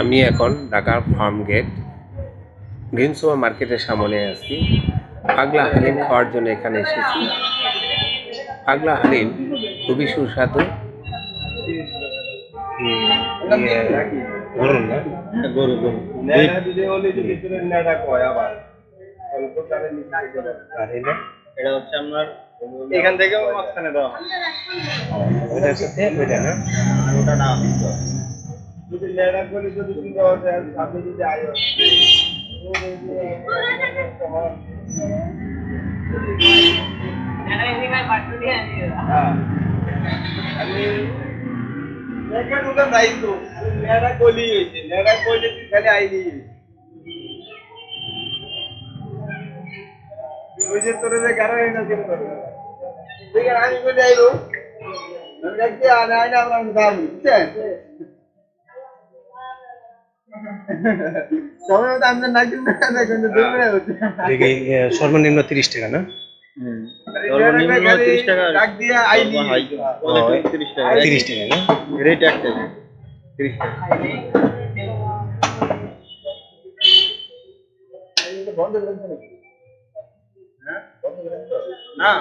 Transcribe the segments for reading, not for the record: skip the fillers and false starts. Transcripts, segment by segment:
আমি এখন ঢাকার ফার্ম গেট গ্রিন সুপার মার্কেটের সামনে আছি। পাগলা হালিম খাওয়ার জন্য এখানে এসেছি। পাগলা হালিম খুবই সুস্বাদু। গরুর না? গরু গরু আর এটা এটা হচ্ছে আপনার এখান থেকে মাঝখানে দেওয়া হয়। ওইটার সাথে ওইটা না? ওটা না সর্বনিম্ন 30 টাকা না? সর্বনিম্ন 30 টাকা হাই 30 টাকা 30 টাকা না? রেট একটাই 30 টাকা না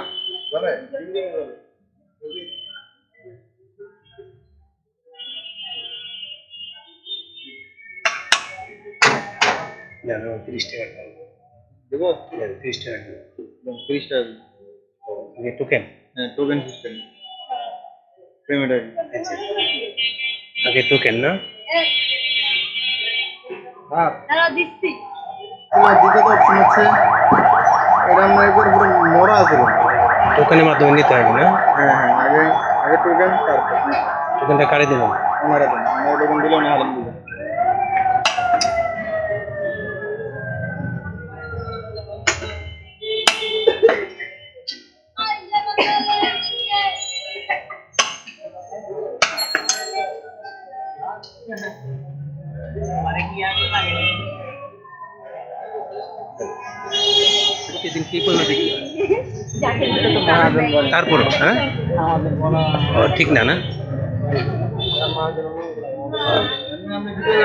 না 30 টাকা দেবো 30 টাকা 30 টাকা টোকেন। হ্যাঁ টোকেন সিস্টেম পেমেন্ট আছে আচ্ছা আগে টোকেন না? হ্যাঁ দিচ্ছি দিতে তো অপশন আছে এটা আমরা একবার পুরো মরা আছে টোকেনের মাধ্যমে নিতে হবে না? হ্যাঁ হ্যাঁ আগে আগে টোকেন তারপর টোকেনটা কারে দেবেন? ওনারা দেন আমরা টোকেন দিলে না হারাম দিবেন প্রতিদিন কি করবে দেখি মহাজন বলে তারপর হ্যাঁ আমাদের বলা ঠিক না না? আমরা